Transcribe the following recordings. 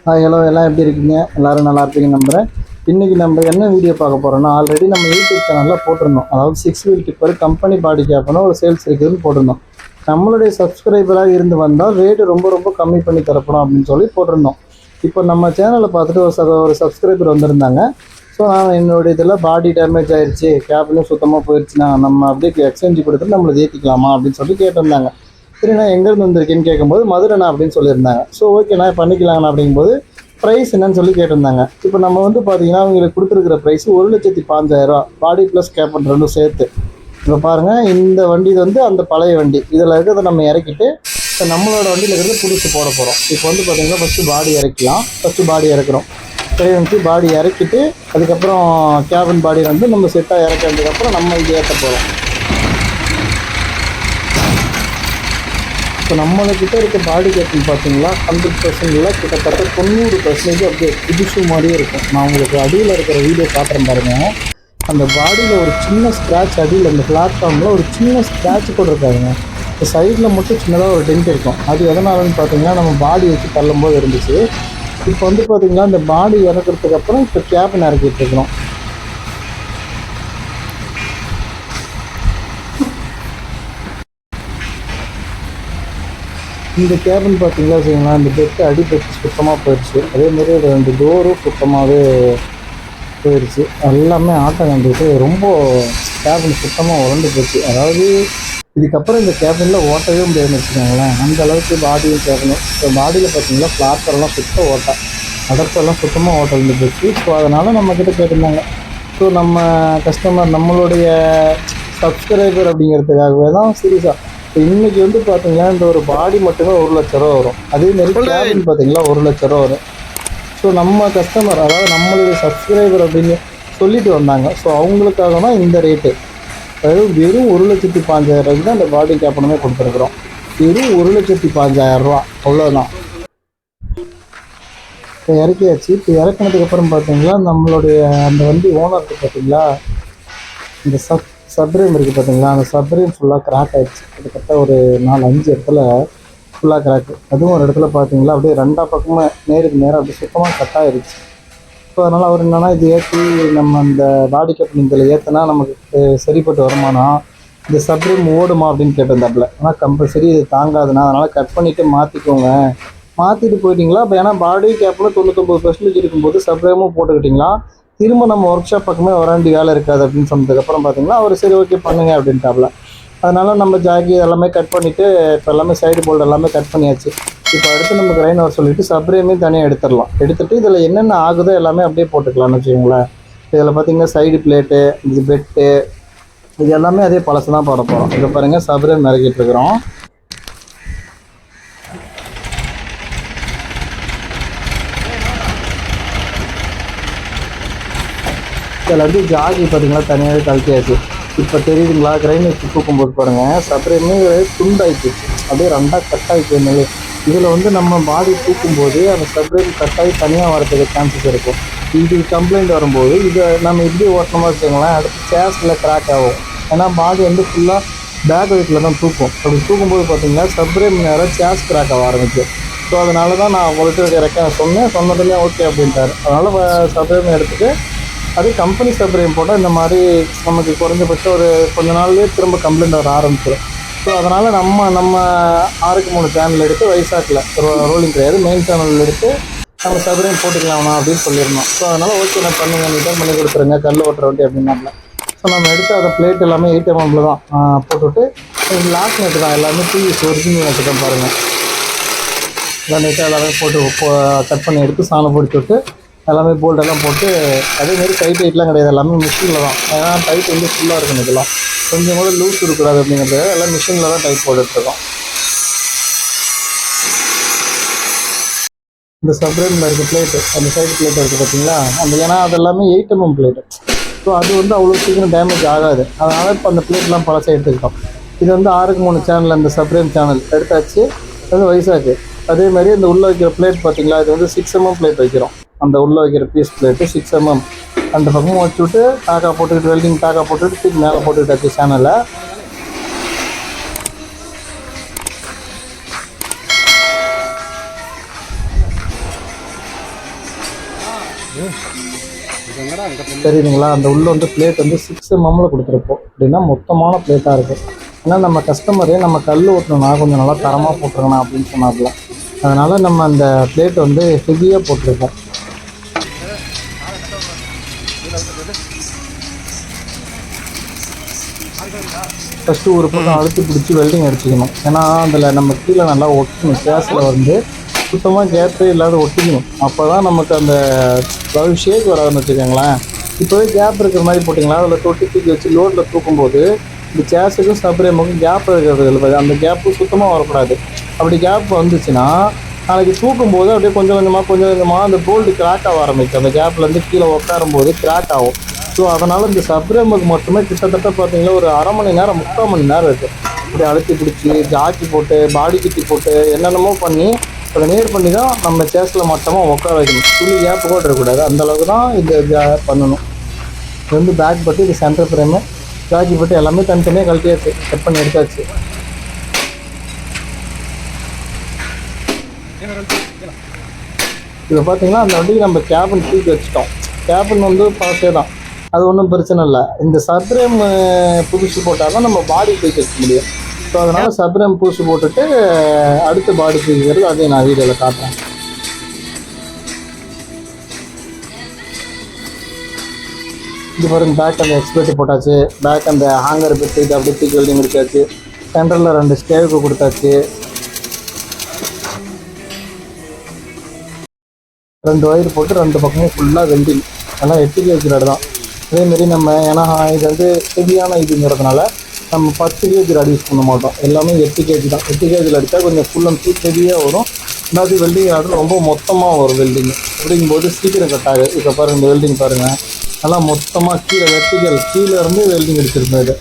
Hello எல்லாம் எப்படி இருக்கீங்க? எல்லோரும் நல்லா இருப்பீங்க நம்புகிறேன். இன்றைக்கி நம்ம என்ன வீடியோ பார்க்க போகிறோம்னா, ஆல்ரெடி நம்ம யூடியூப் சேனலில் போட்டிருந்தோம். அதாவது 6 வீல் டிப்பர் கம்பெனி பாடி கேப்னு ஒரு சேல்ஸ் இருக்குதுன்னு போட்டிருந்தோம். நம்மளுடைய சப்ஸ்கிரைபராக இருந்து வந்தால் ரேட்டு ரொம்ப ரொம்ப கம்மி பண்ணி தரப்படும் அப்படின்னு சொல்லி போட்டிருந்தோம். இப்போ நம்ம சேனலை பார்த்துட்டு ஒரு சப்ஸ்கிரைபர் வந்திருந்தாங்க. ஸோ நான் என்னுடைய இதில் பாடி டேமேஜ் ஆகிடுச்சு, கேப்லையும் சுத்தமாக போயிடுச்சுன்னா நம்ம அப்படியே எக்ஸ்சேஞ்சு கொடுத்துட்டு நம்மளை ஏற்றிக்கலாமா அப்படின்னு சொல்லி கேட்டிருந்தாங்க. சரி, நான் எங்கேருந்து வந்திருக்கேன்னு கேட்கும்போது மதுரைண்ணா அப்படின்னு சொல்லியிருந்தாங்க. ஸோ ஓகேண்ணா பண்ணிக்கலாங்கண்ணா அப்படிங்கும்போது ப்ரைஸ் என்னன்னு சொல்லி கேட்டிருந்தாங்க. இப்போ நம்ம வந்து பார்த்தீங்கன்னா அவங்களுக்கு கொடுத்துருக்குற ப்ரைஸ் 1,05,000 பாடி ப்ளஸ் கேப் ரெண்டும் சேர்த்து. இப்போ பாருங்கள், இந்த வண்டி வந்து அந்த பழைய வண்டி, இதில் இருக்கிறத நம்ம இறக்கிட்டு இப்போ நம்மளோட வண்டியில் இருக்கிறது புதுசு போட போகிறோம். இப்போ வந்து பார்த்திங்கன்னா ஃபஸ்ட்டு பாடி இறக்கலாம். ஃபஸ்ட்டு பாடி இறக்குறோம். வந்து பாடி இறக்கிட்டு அதுக்கப்புறம் கேபின் பாடி வந்து நம்ம செட்டாக இறக்கிறதுக்கப்புறம் நம்ம இங்கே ஏற்ற போகிறோம். இப்போ நம்மளுக்கிட்ட இருக்க பாடி கேப்பிங் பார்த்தீங்களா 100% கிட்டத்தட்ட 90% அப்படியே புதுசு மாதிரியே இருக்கும். நான் உங்களுக்கு அடியில் இருக்கிற வீடியோ காட்டுறேன் பாருங்கள். அந்த பாடியில் ஒரு சின்ன ஸ்க்ராட்ச், அடியில் அந்த பிளாட்ஃபார்மில் ஒரு சின்ன ஸ்க்ராட்ச் கூட இருக்காதுங்க. இப்போ சைடில் மட்டும் சின்னதாக ஒரு டென்ட் இருக்கும். அது எதனாலன்னு பார்த்தீங்கன்னா நம்ம பாடி வச்சு தள்ளும்போது இருந்துச்சு. இப்போ வந்து பார்த்தீங்கன்னா இந்த பாடி இறக்கிறதுக்கு அப்புறம் இப்போ கேபின் இறக்கிட்டு இருக்கிறோம். இந்த கேபின் பார்த்தீங்களா வச்சுங்களா, இந்த பெட்டு அடிபட்டு சுத்தமாக போயிடுச்சு. அதேமாரி 2 டோரும் சுத்தமாகவே போயிடுச்சு. எல்லாமே ஆட்டம் கண்டுக்கிட்டு ரொம்ப கேபின் சுத்தமாக உடண்டு போச்சு. அதாவது இதுக்கப்புறம் இந்த கேபினில் ஓட்டவே முடியாதுன்னு வச்சுக்கோங்களேன். அந்த அளவுக்கு பாடியும் கேபினும். இப்போ பாடியில் பார்த்தீங்கன்னா ஃப்ளாட்டரெல்லாம் சுத்தம் ஓட்டை, அடப்பெல்லாம் சுத்தமாக ஓட்ட வந்து போச்சு. ஸோ அதனால் நம்மக்கிட்ட கேட்டிருந்தாங்க. ஸோ நம்ம கஸ்டமர் நம்மளுடைய சப்ஸ்கிரைபர் அப்படிங்கிறதுக்காகவே தான் சீரியஸாக இப்போ இன்றைக்கி வந்து பார்த்தீங்கன்னா இந்த ஒரு பாடி மட்டுமே 1,00,000 ரூபா வரும். அதேமாரி கேபின் பார்த்தீங்களா 1,00,000 ரூபா வரும். ஸோ நம்ம கஸ்டமர், அதாவது நம்மளுடைய சப்ஸ்கிரைபர் அப்படின்னு சொல்லிட்டு வந்தாங்க. ஸோ அவங்களுக்காக தான் இந்த ரேட்டு. அதாவது வெறும் 1,05,000 தான் இந்த பாடி கேப்பனுமே கொடுத்துருக்குறோம். வெறும் 1,05,000 ரூபா, அவ்வளோதான். இப்போ இறக்கியாச்சு. இப்போ இறக்கினதுக்கப்புறம் பார்த்தீங்களா நம்மளுடைய அந்த வண்டி ஓனருக்கு பார்த்தீங்களா இந்த சப்ரேம் இருக்குது பார்த்தீங்களா, அந்த சப்ரேம் ஃபுல்லாக கிராக் ஆகிடுச்சு. கிட்டத்தட்ட ஒரு 4-5 இடத்துல ஃபுல்லாக கிராக்கு. அதுவும் ஒரு இடத்துல பார்த்தீங்களா அப்படியே 2 பக்கமும் நேருக்கு நேராக அப்படியே சுத்தமாக கட் ஆகிடுச்சு. ஸோ அதனால் அவர் என்னென்னா இது ஏற்றி நம்ம அந்த பாடி கேப் இதில் ஏற்றினா நமக்கு சரிப்பட்டு வருமானா, இந்த சப்ரேம் ஓடுமா அப்படின்னு கேட்டிருந்தாப்புல. ஆனால் கம்பல்சரி இது தாங்காதுன்னா, அதனால் கட் பண்ணிவிட்டு மாற்றிக்கோங்க. மாற்றிட்டு போயிட்டீங்களா இப்போ, ஏன்னா பாடி கேப்பில் 99% இருக்கும்போது சப்ரேமும் போட்டுக்கிட்டிங்களா திரும்ப நம்ம ஒர்க் ஷாப் பக்கமே வர வேண்டிய வேலை இருக்காது அப்படின்னு சொன்னதுக்கப்புறம் பார்த்தீங்கன்னா அவர் சரி ஓகே பண்ணுங்க அப்படின்ட்டாப்ல. அதனால் நம்ம ஜாக்கி எல்லாமே கட் பண்ணிவிட்டு இப்போ எல்லாமே சைடு போல்டு எல்லாமே கட் பண்ணியாச்சு. இப்போ அடுத்து நம்ம கிரைன் வர சொல்லிவிட்டு சப்ரேமே தனியாக எடுத்துடலாம். எடுத்துகிட்டு இதில் என்னென்ன ஆகுதோ எல்லாமே அப்படியே போட்டுக்கலாம்னு வச்சுக்கோங்களேன். இதில் பார்த்திங்கன்னா சைடு பிளேட்டு, இது பெட்டு, இது எல்லாமே அதே பழசு தான் போட போகிறோம். இப்போ பாருங்கள் சப்ரேம் இறக்கிட்டு இருக்கிறோம். இதில் வந்து ஜாக்கி பார்த்தீங்கன்னா தனியாகவே கழட்டியாச்சு. இப்போ தெரியுதுங்களா, கிரைன் வச்சு தூக்கும்போது பாருங்கள் சப்ரேமே துண்டாகிடுச்சு, அப்படியே 2 கட் ஆகிட்டு. இதில் வந்து நம்ம பாடி தூக்கும்போது அந்த சப்ரேம் கட்டாகி தனியாக வரதுக்கு சான்சஸ் இருக்கும். இது கம்ப்ளைண்ட் வரும்போது இதை நம்ம இப்படி ஓட்டணுமா வச்சுக்கோங்களேன், அடுத்து சேஸில் கிராக் ஆகும். ஏன்னா பாடி வந்து ஃபுல்லாக பேக் வெயிட்டில் தான் தூக்கும். அப்படி தூக்கும்போது பார்த்தீங்கன்னா சப்ரேம் நேரம் சேஸ் கிராக் ஆக ஆரம்பிச்சு. ஸோ அதனால தான் நான் உங்கள்கிட்ட சொன்னதுமே ஓகே அப்படின்ட்டார். அதனால் சப்ரேம் எடுத்துகிட்டு அது கம்பெனி சப்ரேம் போட்டால் இந்த மாதிரி நமக்கு குறைஞ்சபட்சம் ஒரு கொஞ்ச நாள்லேயே திரும்ப கம்ப்ளைண்ட் வர ஆரம்பிச்சிடும். ஸோ அதனால் நம்ம 6க்கு 3 சேனல் எடுத்து வைசாக்கில் ரோலிங் கிடையாது, மெயின் சேனல் எடுத்து நம்ம சப்ரேம் போட்டுக்கலாமா அப்படின்னு சொல்லியிருந்தோம். ஸோ அதனால் ஓகே நான் பண்ணுங்கள், ரிட்டர்ன் பண்ணி கொடுத்துருங்க கல் ஓட்டுற வண்டி அப்படின்னால. ஸோ நம்ம எடுத்து அதை பிளேட் எல்லாமே 8 mm தான் போட்டுவிட்டு லாக் நெட்டு தான் எல்லாமே டிவிஎஸ் ஒரிஜினல் நெட்டு தான் பாருங்கள். எல்லாம் நெட்டாக எல்லாமே போட்டு கட் பண்ணி எடுத்து சாணம் பிடிச்சி விட்டு எல்லாமே போல்டெல்லாம் போட்டு, அதேமாரி டைட் டைட்லாம் கிடையாது, எல்லாமே மிஷினில் தான். ஏன்னா டைட் வந்து ஃபுல்லாக இருக்கணும். இதெல்லாம் கொஞ்சம் கூட லூஸ் இருக்கக்கூடாது அப்படிங்கிறது எல்லாம் மிஷினில் தான் டைட் போட்டுட்ருக்கோம். இந்த சப்ரேமில் இருக்க பிளேட்டு, அந்த சைடு பிளேட் இருக்குது பார்த்தீங்களா, அந்த ஏன்னா அது எல்லாமே 8 mm பிளேட்டு. ஸோ அது வந்து அவ்வளோ சீக்கிரம் டேமேஜ் ஆகாது. அதனால் இப்போ அந்த பிளேட்லாம் பழசை எடுத்துக்கிட்டோம். இது வந்து 6க்கு 3 சேனல், அந்த சப்ரேம் சேனல் எடுத்தாச்சு. அது வயசாக்கு. அதேமாதிரி இந்த உள்ளே வைக்கிற பிளேட் பார்த்தீங்களா, இது வந்து 6 mm பிளேட் வைக்கிறோம். அந்த உள்ளே வைக்கிற பீஸ் பிளேட்டு 6 mm அந்த பக்கமும் வச்சுவிட்டு டாக்கா போட்டுக்கிட்டு வெல்டிங் டாக்கா போட்டுக்கிட்டு தூக்கி மேலே போட்டுக்கிட்டாச்சு சேனலை. தெரியுதுங்களா? அந்த உள்ள வந்து பிளேட் வந்து 6 mm கொடுத்துருப்போம். அப்படின்னா மொத்தமான பிளேட்டாக இருக்குது. ஏன்னா நம்ம கஸ்டமரே நம்ம கல் ஓட்டணும்னா கொஞ்சம் நல்லா தரமாக போட்டுருங்கண்ணா அப்படின்னு சொன்னாப்புல. அதனால் நம்ம அந்த பிளேட் வந்து ஹெவியாக போட்டிருக்கோம். ஃபஸ்ட்டு ஒரு பக்கம் அழுத்தி பிடிச்சி வெல்டிங் அடிச்சுக்கணும். ஏன்னா அதில் நம்ம கீழே நல்லா ஒட்டணும். கேஸில் வந்து சுத்தமாக கேப்பே இல்லாத ஒட்டிக்கணும். அப்போ தான் நமக்கு அந்த ஷேக் வராதுன்னு வச்சுக்கோங்களேன். இப்போவே கேப் இருக்கிற மாதிரி போட்டிங்களா, அதில் தொட்டி தூக்கி வச்சு லோடில் தூக்கும்போது இந்த சேஸுக்கும் சப்ரேமுக்கும் கேப் இருக்கிறது இல்லை, அந்த கேப்பு சுத்தமாக வரக்கூடாது. அப்படி கேப் வந்துச்சுன்னா நாளைக்கு தூக்கும்போது அப்படியே கொஞ்சம் கொஞ்சமாக அந்த போல்டு கிராக் ஆக ஆரம்பிக்கும். அந்த கேப்லேருந்து கீழே உட்காரும்போது கிராக் ஆகும். ஸோ அதனால் இந்த சப்ரேமுக்கு மட்டுமே கிட்டத்தட்ட பார்த்தீங்கன்னா ஒரு 1/2 மணி நேரம் 3/4 மணி நேரம் இருக்குது. இப்படி அழுத்தி பிடிச்சி ஜாக்கி போட்டு பாடி கிட்டி போட்டு என்னென்னமோ பண்ணி அதை நேர் பண்ணி தான் நம்ம சேஸில் மட்டமாக உட்கார வைக்கணும். துளி கேப்பு கூட இருக்கக்கூடாது. அந்தளவுக்கு தான் இந்த பண்ணணும். இது வந்து பேக் பட்டு, இது சென்டர் ஃப்ரேமு, ஜாக்கி பட்டு எல்லாமே தனித்தனியாக கழட்டியாச்சு, கட் பண்ணி எடுத்தாச்சு. இப்போ பார்த்தீங்கன்னா அந்த வண்டிக்கு நம்ம கேபின் தூக்கி வச்சுட்டோம். கேபின் வந்து பாஸே தான், அது ஒன்றும் பிரச்சனை இல்லை. இந்த சப்ரேம் புதுசு போட்டால் தான் நம்ம பாடி தூக்கி வைக்க முடியும். ஸோ அதனால் சப்ரேம் புதுசு போட்டுட்டு அடுத்து பாடி தூக்கிக்கிறது அதையும் நான் வீடியோவில் காட்டுறேன். இது பாருங்க, பேக் அந்த எக்ஸ்பெக்ட் போட்டாச்சு. பேக் அந்த ஹேங்கர் பெட்டு இது அப்படியே தூக்கி வெல்டிங் முடிச்சாச்சு. சென்டரில் 2 ஸ்டேவுக்கு கொடுத்தாச்சு. 2 ஒயர் போட்டு 2 பக்கமும் ஃபுல்லாக வெல்டிங். எல்லாம் 8 கேஜ் ராடு தான். அதேமாரி நம்ம ஏன்னா இது வந்து ஹெவியான இதுங்கிறதுனால நம்ம 10 கேஜ் ராடு யூஸ் பண்ண மாட்டோம். எல்லாமே 8 கேஜ் தான். 8 கேஜில் அடித்தா கொஞ்சம் ஃபுல் அண்ட் ஃபுல் ஹெவியாக வரும். அதாவது வெல்டிங் ராடு ரொம்ப மொத்தமாக வரும் வெல்டிங். அப்படிங்கும்போது சீக்கிரம் கட் ஆகுது. இப்போ பாருங்கள், இந்த வெல்டிங் பாருங்கள், நல்லா மொத்தமாக கீழே வெர்டிகல் கீழே இருந்து வெல்டிங் அடிச்சிருப்போம். இது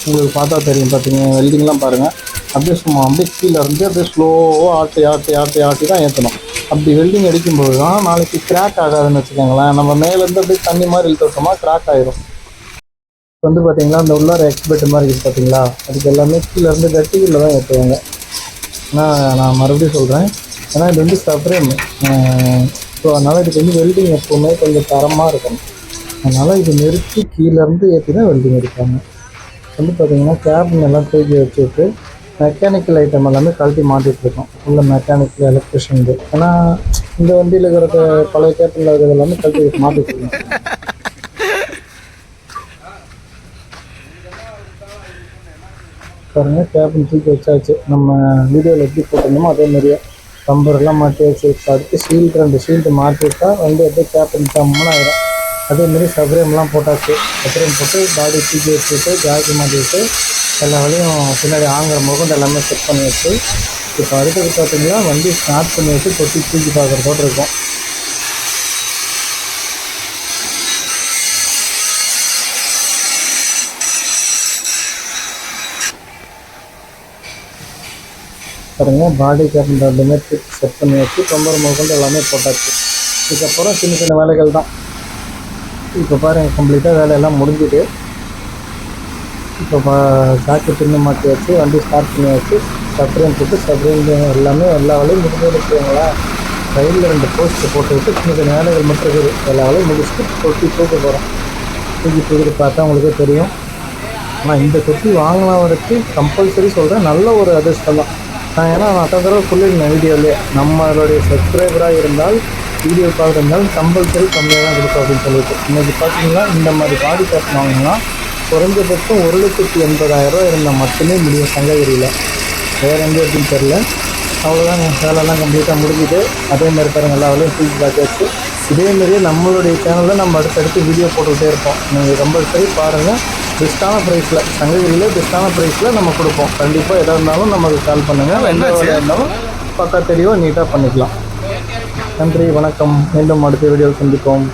உங்களுக்கு பார்த்தா தெரியும். பார்த்தீங்க வெல்டிங்லாம் பாருங்கள், அப்படியே சும்மா அப்படியே கீழே இருந்து அப்படியே ஸ்லோவாக ஆட்டி தான் ஏற்றணும். அப்படி வெல்டிங் அடிக்கும்போது தான் நாளைக்கு கிராக் ஆகாதுன்னு வச்சுக்கோங்களேன். நம்ம மேலேருந்து அப்படியே தண்ணி மாதிரி இழுத்தோம்னா கிராக் ஆகிடும். இப்போ வந்து பார்த்தீங்களா, இந்த உள்ளார எக்ஸ்பெக்ட் மாதிரி இருக்குது பார்த்தீங்களா, அதுக்கு எல்லாமே கீழே இருந்து வெர்டிகலில் தான் ஏற்றுவாங்க. ஆனால் நான் மறுபடியும் சொல்கிறேன், ஏன்னா இது வந்து சப்ரேம். ஸோ அதனால் இதுக்கு வந்து வெல்டிங் எப்போவுமே கொஞ்சம் தரமாக இருக்கணும். அதனால் இது நிறுத்தி கீழேருந்து ஏற்றி தான் வெல்டிங் அடிப்பாங்க. வந்து பார்த்திங்கன்னா கேபின் எல்லாம் தூக்கி வச்சுட்டு மெக்கானிக்கல் ஐட்டம் எல்லாமே கழட்டி மாட்டிகிட்ருக்கோம். உள்ள மெக்கானிக்கல் எலக்ட்ரிஷியன் இது. ஏன்னா இந்த வண்டியில் இருக்கிற பழைய கேபினில் இருக்கிறது எல்லாமே கழட்டி மாட்டிகிட்ருக்கோம். பாருங்கள், கேபின் தூக்கி வச்சாச்சு. நம்ம வீடியோவில் எப்படி போட்டிருந்தோமோ அதே மாதிரியே கம்பரெல்லாம் மாட்டி வச்சு அடுத்து ஷீல்டு 2 ஷீல்டு மாட்டிவிட்டால் வந்து அப்படியே கேபின் கம்முன்னு ஆகிடும். அதேமாரி சப்ரேம்லாம் போட்டாச்சு. சப்ரேம் போட்டு பாடி தூக்கி வச்சுட்டு ஜாக்கி மாட்டிவிட்டு எல்லா வேலையும் பின்னாடி ஆங்கிற முகம் எல்லாமே செட் பண்ணி வச்சு இப்போ அடுத்தது பார்த்தீங்கன்னா வண்டி ஸ்டார்ட் பண்ணி வச்சு தொட்டி தூக்கி பார்க்குறதோடு இருக்கும். பாருங்கள், பாடி கேபின் 2மே செட் பண்ணி வச்சு கம்பர் முகம் எல்லாமே போட்டாச்சு. இதுக்கப்புறம் சின்ன சின்ன வேலைகள் தான். இப்போ பாருங்கள், கம்ப்ளீட்டாக வேலையெல்லாம் முடிஞ்சுது. இப்போ ஜாக்கெட் பின்னு மாற்றி வச்சு வண்டி ஸ்டார்ட் பண்ணி வச்சு சப்ரேம் போட்டு சப்ரேம் எல்லாமே எல்லா வேலையும் முடிஞ்சு வச்சுக்கோங்களேன். சைடில் 2 போஸ்ட்டு போட்டு விட்டு சின்ன சின்ன வேலைகள் மட்டும் இருக்குது. எல்லா வேலையும் முடிச்சுட்டு தொட்டி தூக்க போகிறோம். தூக்கிட்டு பார்த்தா உங்களுக்கே தெரியும். ஆனால் இந்த தொட்டி வாங்கினவருக்கு கம்பல்சரி சொல்கிறேன், நல்ல ஒரு அதிர்ஷ்டம் தான். ஏன்னா நான் அத்தனை தடவை சொல்லியிருந்தேன் வீடியோவிலே, நம்மளுடைய சப்ஸ்கிரைபராக இருந்தால் வீடியோ பார்க்குறதுனால கம்பல்சரி கம்மியாக தான் கொடுக்கும் அப்படின்னு சொல்லிட்டு. இன்றைக்கி பார்த்தீங்கன்னா இந்த மாதிரி பாடி கேப் வாங்கினா குறைஞ்சபட்சம் 1,80,000 இருந்தால் மட்டுமே முடியும் சங்ககிரியில். வேறு எங்கே எப்படின்னு தெரில. அவ்வளோதான், வேலைலாம் கம்ப்ளீட்டாக முடிஞ்சுது. அதேமாதிரி பாருங்கள், எல்லா வேலையும் தூக்கி பார்த்தாச்சு. இதேமாரியே நம்மளுடைய சேனலில் நம்ம அடுத்தடுத்து வீடியோ போட்டுக்கிட்டே இருப்போம். நீங்கள் கம்பல்சரி பாருங்கள். பெஸ்ட்டான ப்ரைஸில், சங்ககிரியில் பெஸ்ட்டான ப்ரைஸில் நம்ம கொடுப்போம். கண்டிப்பாக எதாக இருந்தாலும் நமக்கு கால் பண்ணுங்கள். எந்த வேலையாக இருந்தாலும் பக்கா தெளிவாக நீட்டாக பண்ணிக்கலாம். நன்றி, வணக்கம். மீண்டும் அடுத்த வீடியோவில் சந்திப்போம்.